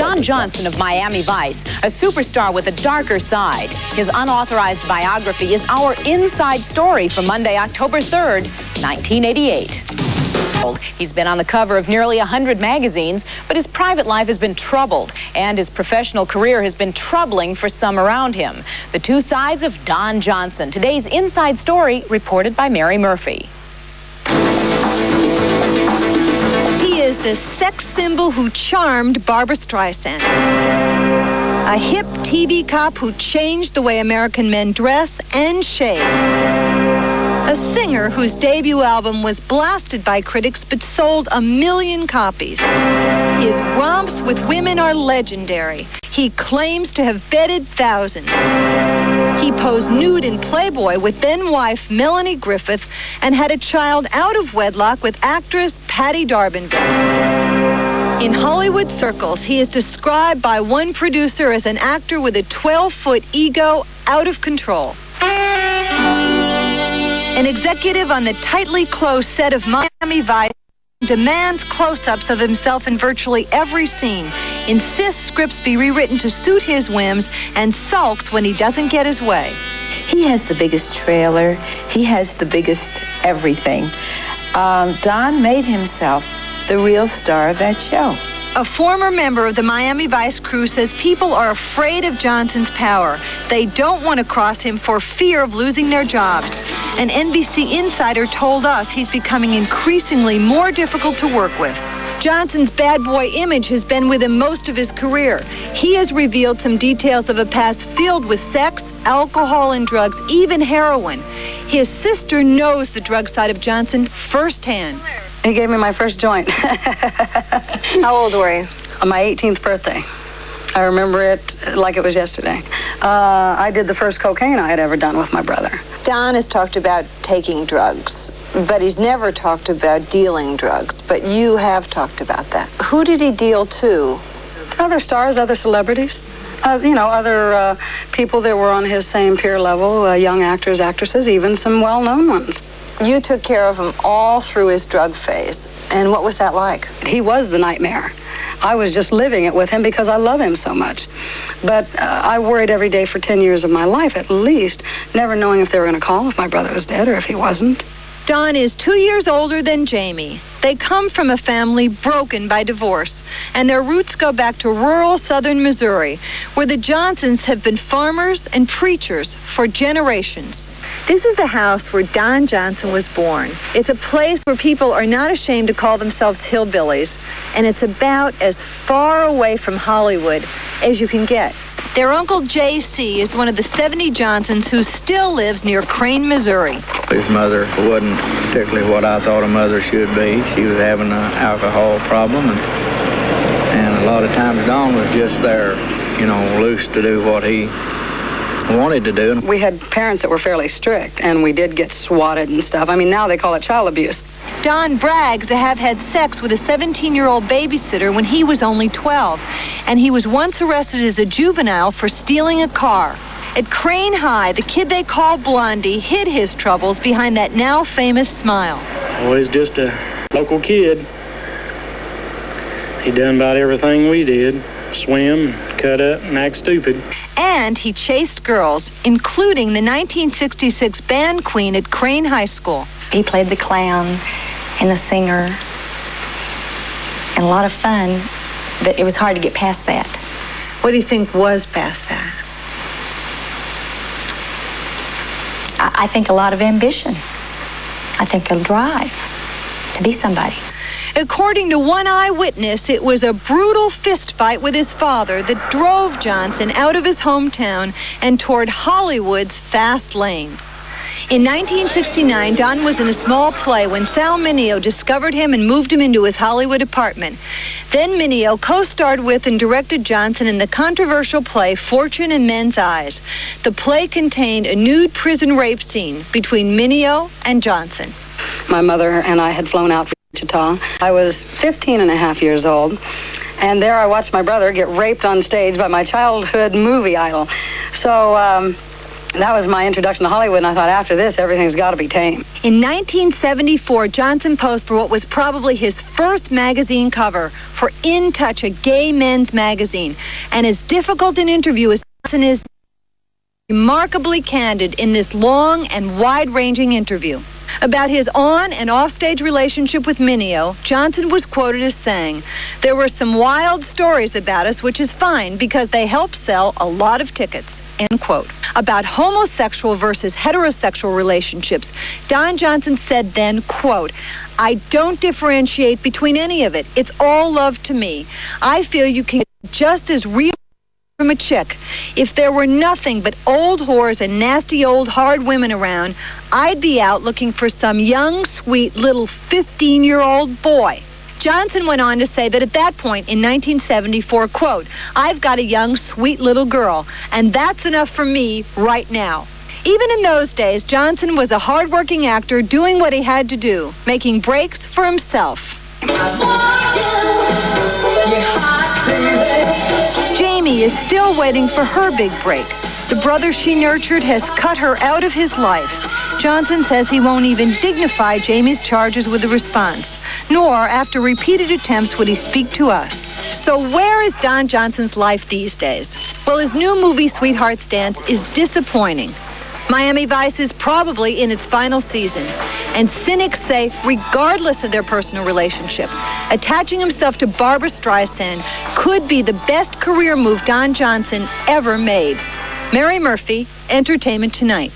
Don Johnson of Miami Vice, a superstar with a darker side. His unauthorized biography is our inside story for Monday, October 3rd, 1988. He's been on the cover of nearly 100 magazines, but his private life has been troubled, and his professional career has been troubling for some around him. The two sides of Don Johnson. Today's inside story reported by Mary Murphy. He is the sex symbol who charmed Barbra Streisand. A hip TV cop who changed the way American men dress and shave. A singer whose debut album was blasted by critics but sold 1 million copies. His romps with women are legendary. He claims to have bedded thousands. He posed nude in Playboy with then-wife Melanie Griffith and had a child out of wedlock with actress Patty Darbenville. In Hollywood circles, he is described by one producer as an actor with a 12-foot ego out of control. An executive on the tightly closed set of Miami Vice demands close-ups of himself in virtually every scene, insists scripts be rewritten to suit his whims, and sulks when he doesn't get his way. He has the biggest trailer. He has the biggest everything. Don made himself the real star of that show. A former member of the Miami Vice crew says people are afraid of Johnson's power. They don't want to cross him for fear of losing their jobs. An NBC insider told us he's becoming increasingly more difficult to work with. Johnson's bad boy image has been with him most of his career. He has revealed some details of a past filled with sex, alcohol, and drugs, even heroin. His sister knows the drug side of Johnson firsthand. He gave me my first joint. How old were you? On my 18th birthday. I remember it like it was yesterday. I did the first cocaine I had ever done with my brother. Don has talked about taking drugs, but he's never talked about dealing drugs. But you have talked about that. Who did he deal to? Other stars, other celebrities. Other people that were on his same peer level, young actors, actresses, even some well-known ones. You took care of him all through his drug phase. And what was that like? He was the nightmare. I was just living it with him because I love him so much. But I worried every day for 10 years of my life, at least, never knowing if they were going to call if my brother was dead or if he wasn't. Don is 2 years older than Jamie. They come from a family broken by divorce, and their roots go back to rural southern Missouri, where the Johnsons have been farmers and preachers for generations. This is the house where Don Johnson was born. It's a place where people are not ashamed to call themselves hillbillies, and it's about as far away from Hollywood as you can get. Their Uncle J.C. is one of the 70 Johnsons who still lives near Crane, Missouri. His mother wasn't particularly what I thought a mother should be. She was having an alcohol problem, and a lot of times Don was just there, loose to do what he wanted to do. We had parents that were fairly strict, and we did get swatted and stuff. I mean, now they call it child abuse. Don brags to have had sex with a 17-year-old babysitter when he was only 12, and he was once arrested as a juvenile for stealing a car. At Crane High, the kid they call Blondie hid his troubles behind that now famous smile. Well, he's just a local kid. He done about everything we did. Swim, cut up, and act stupid. And he chased girls, including the 1966 band queen at Crane High School. He played the clown and the singer, and a lot of fun, but it was hard to get past that. What do you think was past that? I think a lot of ambition. I think a drive to be somebody. According to one eyewitness, it was a brutal fistfight with his father that drove Johnson out of his hometown and toward Hollywood's fast lane. In 1969, Don was in a small play when Sal Mineo discovered him and moved him into his Hollywood apartment. Then Mineo co-starred with and directed Johnson in the controversial play Fortune in Men's Eyes. The play contained a nude prison rape scene between Mineo and Johnson. My mother and I had flown out for Wichita. I was 15 and a half years old, and there I watched my brother get raped on stage by my childhood movie idol. So That was my introduction to Hollywood, and I thought after this, everything's got to be tame. In 1974, Johnson posed for what was probably his first magazine cover for In Touch, a gay men's magazine. And as difficult an interview as Johnson is, remarkably candid in this long and wide-ranging interview. About his on- and off-stage relationship with Mineo, Johnson was quoted as saying, "There were some wild stories about us, which is fine because they help sell a lot of tickets." End quote. About homosexual versus heterosexual relationships, Don Johnson said then, quote, "I don't differentiate between any of it. It's all love to me. I feel you can get just as real from a chick. If there were nothing but old whores and nasty old hard women around, I'd be out looking for some young, sweet little 15-year-old boy." Johnson went on to say that at that point in 1974, quote, "I've got a young, sweet little girl, and that's enough for me right now." Even in those days, Johnson was a hard-working actor doing what he had to do, making breaks for himself. Jamie is still waiting for her big break. The brother she nurtured has cut her out of his life. Johnson says he won't even dignify Jamie's charges with a response, nor, after repeated attempts, would he speak to us. So where is Don Johnson's life these days? Well, his new movie, Sweetheart's Dance, is disappointing. Miami Vice is probably in its final season, and cynics say, regardless of their personal relationship, attaching himself to Barbra Streisand could be the best career move Don Johnson ever made. Mary Murphy, Entertainment Tonight.